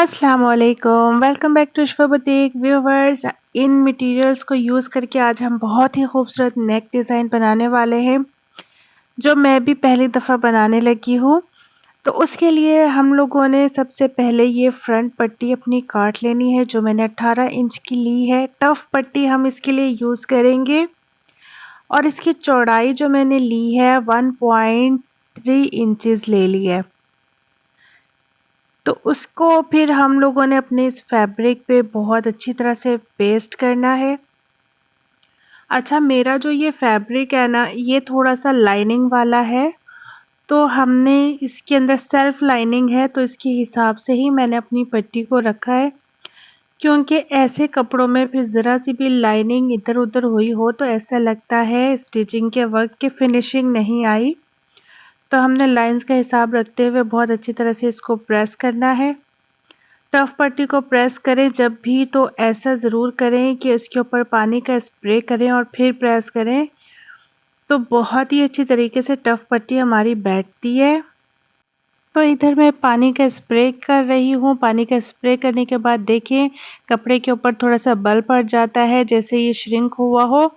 अस्सलाम वालेकुम, welcome back to Shifa boutique viewers. In materials को यूज़ करके आज हम बहुत ही खूबसूरत नेक डिज़ाइन बनाने वाले हैं, जो मैं भी पहली दफ़ा बनाने लगी हूँ। तो उसके लिए हम लोगों ने सबसे पहले ये फ्रंट पट्टी अपनी काट लेनी है, जो मैंने 18 इंच की ली है। टफ पट्टी हम इसके लिए यूज़ करेंगे और इसकी चौड़ाई जो मैंने ली है 1.3 इंचेस ले ली है। तो उसको फिर हम लोगों ने अपने इस फैब्रिक पे बहुत अच्छी तरह से पेस्ट करना है। अच्छा, मेरा जो ये फैब्रिक है ना, ये थोड़ा-सा लाइनिंग वाला है, तो हमने इसके अंदर सेल्फ लाइनिंग है, तो इसके हिसाब से ही मैंने अपनी पट्टी को रखा है। क्योंकि ऐसे कपड़ों में फिर ज़रा-सी भी लाइनिंग इधर-उधर हुई हो, तो ऐसा लगता है स्टिचिंग के वक़्त कि फिनिशिंग नहीं आई। तो हमने लाइन्स का हिसाब रखते हुए बहुत अच्छी तरह से इसको प्रेस करना है। टफ पट्टी को प्रेस करें जब भी, तो ऐसा ज़रूर करें कि इसके ऊपर पानी का स्प्रे करें और फिर प्रेस करें, तो बहुत ही अच्छी तरीके से टफ पट्टी हमारी बैठती है। तो इधर मैं पानी का स्प्रे कर रही हूँ। पानी का स्प्रे करने के बाद देखिए कपड़े के ऊपर थोड़ा-सा बल पड़ जाता है, जैसे ये श्रिंक हुआ हो,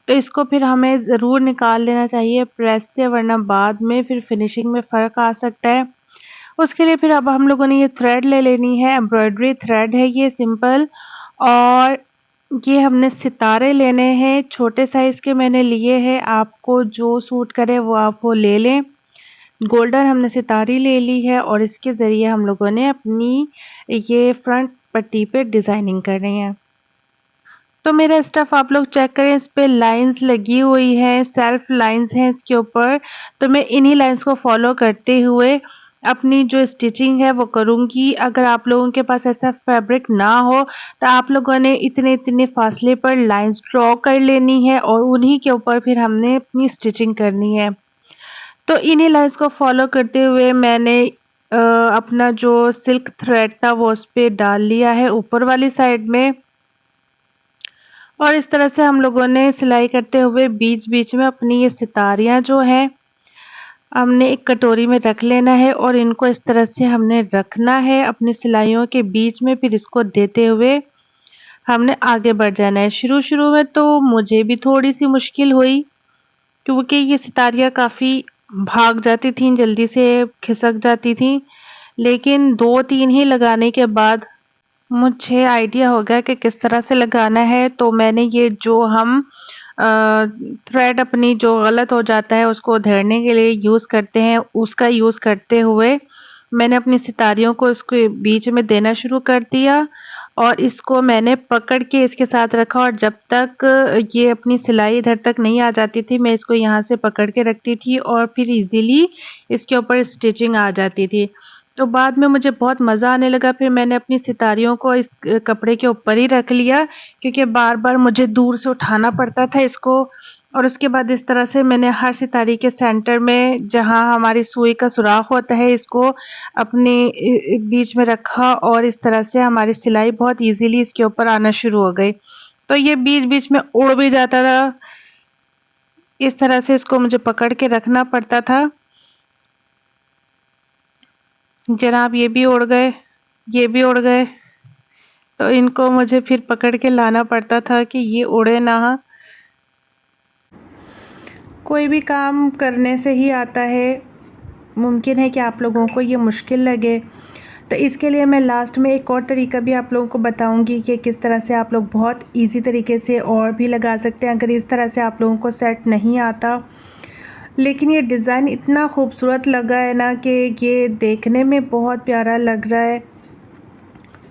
तो इसको फिर हमें ज़रूर निकाल लेना चाहिए प्रेस से, वरना बाद में फिर फिनिशिंग में फ़र्क आ सकता है। उसके लिए फिर अब हम लोगों ने ये थ्रेड ले लेनी है, एम्ब्रॉयडरी थ्रेड है ये सिंपल, और ये हमने सितारे लेने हैं, छोटे साइज़ के मैंने लिए हैं, आपको जो सूट करे वो आप वो ले लें। गोल्डन हमने सितारी ले ली है और इसके ज़रिए हम लोगों ने अपनी ये फ्रंट पट्टी पे डिज़ाइनिंग करनी है। तो मेरा स्टफ़ आप लोग चेक करें, इस पे लाइन्स लगी हुई हैं, सेल्फ लाइन्स हैं इसके ऊपर, तो मैं इन्हीं लाइन्स को फ़ॉलो करते हुए अपनी जो स्टिचिंग है वो करूँगी। अगर आप लोगों के पास ऐसा फैब्रिक ना हो, तो आप लोगों ने इतने-इतने फासले पर लाइन्स ड्रॉ कर लेनी है और उन्हीं के ऊपर फिर हमने अपनी स्टिचिंग करनी है। तो इन्हीं लाइन्स को फ़ॉलो करते हुए मैंने अपना जो सिल्क थ्रेड था वो उस पे डाल लिया है ऊपर वाली साइड में, और इस तरह से हम लोगों ने सिलाई करते हुए बीच-बीच में अपनी ये सितारियाँ जो हैं, हमने एक कटोरी में रख लेना है और इनको इस तरह से हमने रखना है अपनी सिलाइयों के बीच में, फिर इसको देते हुए हमने आगे बढ़ जाना है। शुरू-शुरू में तो मुझे भी थोड़ी-सी मुश्किल हुई, क्योंकि ये सितारियाँ काफ़ी भाग जाती थीं, जल्दी से खिसक जाती थीं, लेकिन 2-3 ही लगाने के बाद मुझे आइडिया हो गया कि किस तरह से लगाना है। तो मैंने ये जो हम थ्रेड अपनी जो गलत हो जाता है उसको उधेड़ने के लिए यूज़ करते हैं, उसका यूज़ करते हुए मैंने अपनी सितारियों को इसके बीच में देना शुरू कर दिया और इसको मैंने पकड़ के इसके साथ रखा, और जब तक ये अपनी सिलाई इधर तक नहीं आ जाती थी, मैं इसको यहाँ से पकड़ के रखती थी और फिर ईज़िली इसके ऊपर स्टिचिंग आ जाती थी। तो बाद में मुझे बहुत मज़ा आने लगा, फिर मैंने अपनी सितारियों को इस कपड़े के ऊपर ही रख लिया, क्योंकि बार-बार मुझे दूर से उठाना पड़ता था इसको, और उसके बाद इस तरह से मैंने हर सितारी के सेंटर में जहाँ हमारी सुई का सुराख होता है, इसको अपने बीच में रखा और इस तरह से हमारी सिलाई बहुत ईज़िली इसके ऊपर आना शुरू हो गई। तो ये बीच-बीच में उड़ भी जाता था, इस तरह से इसको मुझे पकड़ के रखना पड़ता था। जनाब ये भी उड़ गए, ये भी उड़ गए, तो इनको मुझे फिर पकड़ के लाना पड़ता था कि ये उड़े ना। कोई भी काम करने से ही आता है, मुमकिन है कि आप लोगों को ये मुश्किल लगे, तो इसके लिए मैं लास्ट में एक और तरीका भी आप लोगों को बताऊंगी कि किस तरह से आप लोग बहुत इजी तरीके से और भी लगा सकते हैं, अगर इस तरह से आप लोगों को सेट नहीं आता। लेकिन ये डिज़ाइन इतना खूबसूरत लगा है ना कि ये देखने में बहुत प्यारा लग रहा है,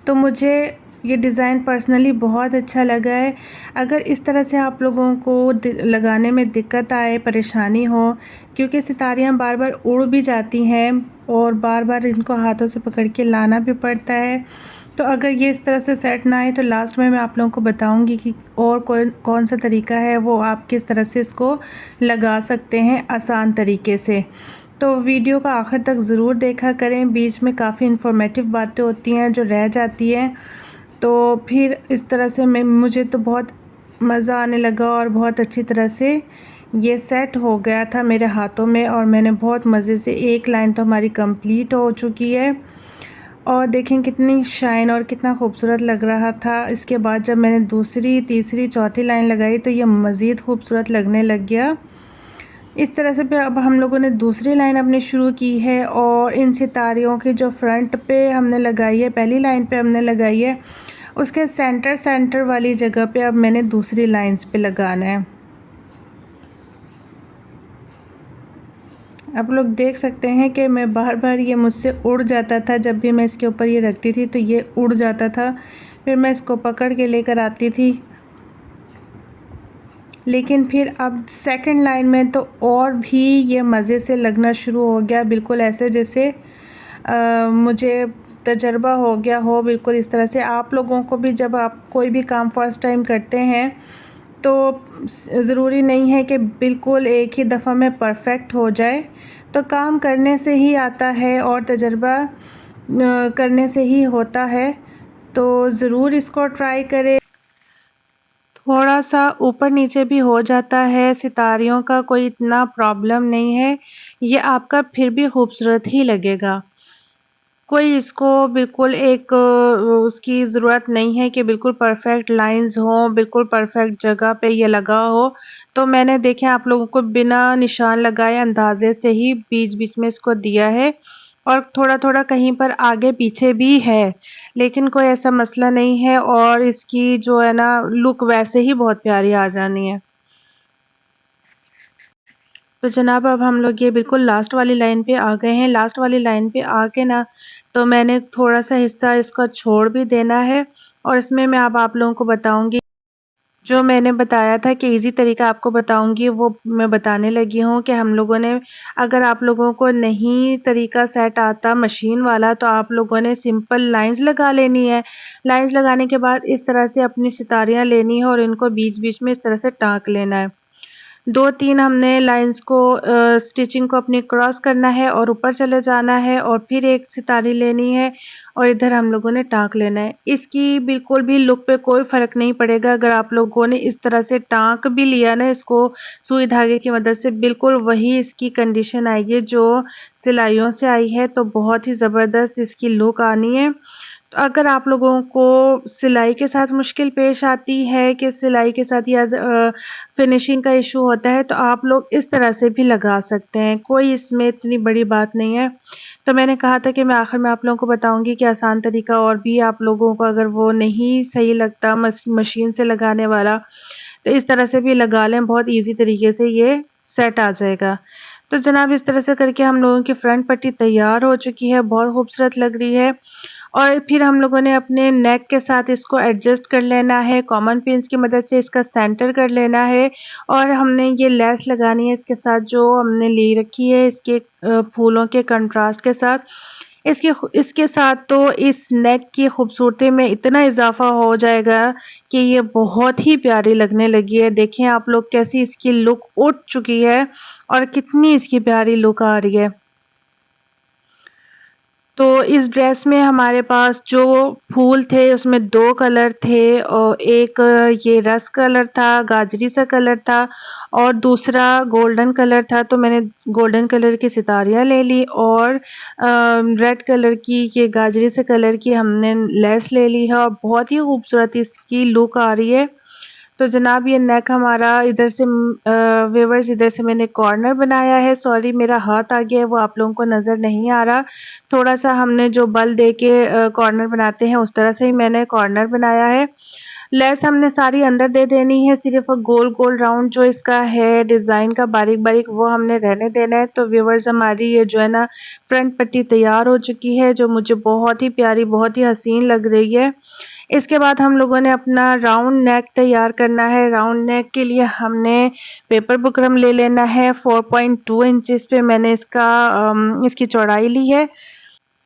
तो मुझे ये डिज़ाइन पर्सनली बहुत अच्छा लगा है। अगर इस तरह से आप लोगों को लगाने में दिक्कत आए, परेशानी हो, क्योंकि सितारियाँ बार-बार उड़ भी जाती हैं और बार-बार इनको हाथों से पकड़ के लाना भी पड़ता है, तो अगर ये इस तरह से सेट ना आए तो लास्ट में मैं आप लोगों को बताऊंगी कि और कौन सा तरीका है वो आप किस तरह से इसको लगा सकते हैं आसान तरीके से। तो वीडियो का आखिर तक ज़रूर देखा करें, बीच में काफ़ी इन्फॉर्मेटिव बातें होती हैं जो रह जाती हैं। तो फिर इस तरह से मुझे तो बहुत मज़ा आने लगा और बहुत अच्छी तरह से ये सेट हो गया था मेरे हाथों में, और मैंने बहुत मज़े से, एक लाइन तो हमारी कंप्लीट हो चुकी है और देखें कितनी शाइन और कितना खूबसूरत लग रहा था। इसके बाद जब मैंने दूसरी, तीसरी, चौथी लाइन लगाई तो ये मज़ीद खूबसूरत लगने लग गया। इस तरह से फिर अब हम लोगों ने दूसरी लाइन अपनी शुरू की है और इन सितारियों की जो फ्रंट पे हमने लगाई है, पहली लाइन पे हमने लगाई है, उसके सेंटर वाली जगह पे अब मैंने दूसरी लाइंस पे लगाना है। आप लोग देख सकते हैं कि मैं बार-बार ये मुझसे उड़ जाता था। जब भी मैं इसके ऊपर ये रखती थी तो ये उड़ जाता था, फिर मैं इसको पकड़ के लेकर आती थी। लेकिन फिर अब सेकंड लाइन में तो और भी ये मज़े से लगना शुरू हो गया, बिल्कुल ऐसे जैसे मुझे तजर्बा हो गया हो। बिल्कुल इस तरह से आप लोगों को भी जब आप कोई भी काम फर्स्ट टाइम करते हैं तो ज़रूरी नहीं है कि बिल्कुल एक ही दफ़ा में परफ़ेक्ट हो जाए। तो काम करने से ही आता है और तजर्बा करने से ही होता है। तो ज़रूर इसको ट्राई करें। थोड़ा-सा ऊपर-नीचे भी हो जाता है, सितारियों का कोई इतना प्रॉब्लम नहीं है, ये आपका फिर भी खूबसूरत ही लगेगा। कोई इसको बिल्कुल एक उसकी ज़रूरत नहीं है कि बिल्कुल परफ़ेक्ट लाइन्स हों, बिल्कुल परफ़ेक्ट जगह पे ये लगा हो। तो मैंने देखें आप लोगों को बिना निशान लगाए अंदाज़े से ही बीच-बीच में इसको दिया है और थोड़ा-थोड़ा कहीं पर आगे-पीछे भी है, लेकिन कोई ऐसा मसला नहीं है और इसकी जो है ना लुक वैसे ही बहुत प्यारी आ जानी है। तो जनाब अब हम लोग ये बिल्कुल लास्ट वाली लाइन पे आ गए हैं। लास्ट वाली लाइन पे आके ना तो मैंने थोड़ा-सा हिस्सा इसका छोड़ भी देना है और इसमें मैं अब आप लोगों को बताऊँगी, जो मैंने बताया था कि ईज़ी तरीका आपको बताऊँगी वो मैं बताने लगी हूँ कि हम लोगों ने, अगर आप लोगों को नहीं तरीका सेट आता मशीन वाला तो आप लोगों ने सिंपल लाइन्स लगा लेनी है। लाइन्स लगाने के बाद इस तरह से अपनी सितारियाँ लेनी है और इनको बीच-बीच में इस तरह से टाँक लेना है। 2-3 हमने लाइन्स को स्टिचिंग को अपनी क्रॉस करना है और ऊपर चले जाना है और फिर एक सितारी लेनी है और इधर हम लोगों ने टाँक लेना है। इसकी बिल्कुल भी लुक पे कोई फ़र्क नहीं पड़ेगा अगर आप लोगों ने इस तरह से टाँक भी लिया ना इसको सुई धागे की मदद से, बिल्कुल वही इसकी कंडीशन आएगी जो सिलाइयों से आई है। तो बहुत ही ज़बरदस्त इसकी लुक आनी है। तो अगर आप लोगों को सिलाई के साथ मुश्किल पेश आती है कि सिलाई के साथ या फिनिशिंग का इशू होता है तो आप लोग इस तरह से भी लगा सकते हैं, कोई इसमें इतनी बड़ी बात नहीं है। तो मैंने कहा था कि मैं आखिर में आप लोगों को बताऊँगी कि आसान तरीका और भी आप लोगों को अगर वो नहीं सही लगता मशीन से लगाने वाला, तो इस तरह से भी लगा लें, बहुत ईज़ी तरीके से ये सेट आ जाएगा। तो जनाब इस तरह से करके हम लोगों की फ्रंट पट्टी तैयार हो चुकी है, बहुत खूबसूरत लग रही है। और फिर हम लोगों ने अपने नेक के साथ इसको एडजस्ट कर लेना है, कॉमन पिन्स की मदद से इसका सेंटर कर लेना है और हमने ये लेस लगानी है इसके साथ जो हमने ले रखी है इसके फूलों के कंट्रास्ट के साथ। इसके साथ तो इस नेक की खूबसूरती में इतना इज़ाफ़ा हो जाएगा कि ये बहुत ही प्यारी लगने लगी है। देखें आप लोग कैसी इसकी लुक उठ चुकी है और कितनी इसकी प्यारी लुक आ रही है। तो इस ड्रेस में हमारे पास जो फूल थे उसमें 2 कलर थे और एक ये रस्ट कलर था, गाजरी सा कलर था और दूसरा गोल्डन कलर था। तो मैंने गोल्डन कलर की सितारियाँ ले ली और रेड कलर की ये गाजरी से कलर की हमने लेस ले ली है और बहुत ही खूबसूरत इसकी लुक आ रही है। तो जनाब ये नेक हमारा इधर से व्यूअर्स इधर से मैंने कॉर्नर बनाया है, सॉरी मेरा हाथ आ गया है वो आप लोगों को नज़र नहीं आ रहा। थोड़ा-सा हमने जो बल दे के कॉर्नर बनाते हैं उस तरह से ही मैंने कॉर्नर बनाया है। लेस हमने सारी अंदर दे देनी है, सिर्फ़ गोल-गोल राउंड जो इसका है डिज़ाइन का बारीक-बारीक वो हमने रहने देना है। तो व्यूअर्स हमारी ये जो है ना फ्रंट पट्टी तैयार हो चुकी है जो मुझे बहुत ही प्यारी, बहुत ही हसीन लग रही है। इसके बाद हम लोगों ने अपना राउंड नेक तैयार करना है। राउंड नेक के लिए हमने पेपर बुकरम ले लेना है। 4.2 इंचेस पे मैंने इसकी चौड़ाई ली है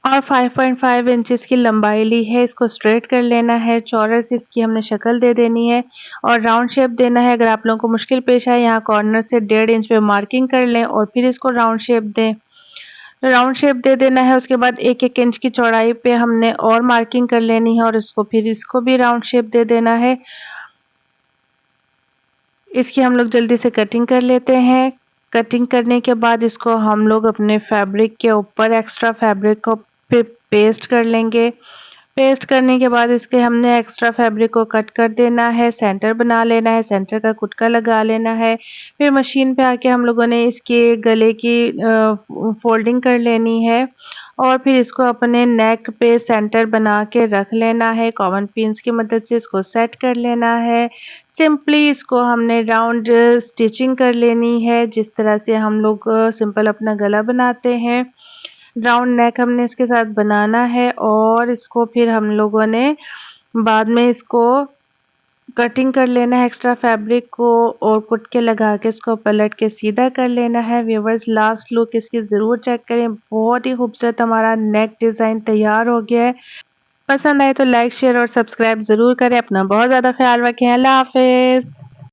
और 5.5 इंचेस की लंबाई ली है। इसको स्ट्रेट कर लेना है, चौरस इसकी हमने शक्ल दे देनी है और राउंड शेप देना है। अगर आप लोगों को मुश्किल पेश आए यहाँ कॉर्नर से 1.5 इंच पे मार्किंग कर लें और फिर इसको राउंड शेप दें। राउंड शेप दे देना है, उसके बाद 1-1 इंच की चौड़ाई पे हमने और मार्किंग कर लेनी है और इसको भी राउंड शेप दे देना है। इसकी हम लोग जल्दी से कटिंग कर लेते हैं। कटिंग करने के बाद इसको हम लोग अपने फैब्रिक के ऊपर एक्स्ट्रा फैब्रिक को पे पेस्ट कर लेंगे। पेस्ट करने के बाद इसके हमने एक्स्ट्रा फैब्रिक को कट कर देना है, सेंटर बना लेना है, सेंटर का कुटका लगा लेना है। फिर मशीन पे आके हम लोगों ने इसके गले की फ़ोल्डिंग कर लेनी है और फिर इसको अपने नेक पे सेंटर बना के रख लेना है। कॉमन पिन्स की मदद से इसको सेट कर लेना है। सिंपली इसको हमने राउंड स्टिचिंग कर लेनी है, जिस तरह से हम लोग सिंपल अपना गला बनाते हैं। राउंड नेक हमने इसके साथ बनाना है और इसको फिर हम लोगों ने बाद में इसको कटिंग कर लेना है एक्स्ट्रा फैब्रिक को और कुटके लगा के इसको पलट के सीधा कर लेना है। व्यूअर्स लास्ट लुक इसकी ज़रूर चेक करें, बहुत ही खूबसूरत हमारा नेक डिज़ाइन तैयार हो गया है। पसंद आए तो लाइक, शेयर और सब्सक्राइब ज़रूर करें। अपना बहुत ज़्यादा ख्याल रखें। अल्लाह हाफ़िज़।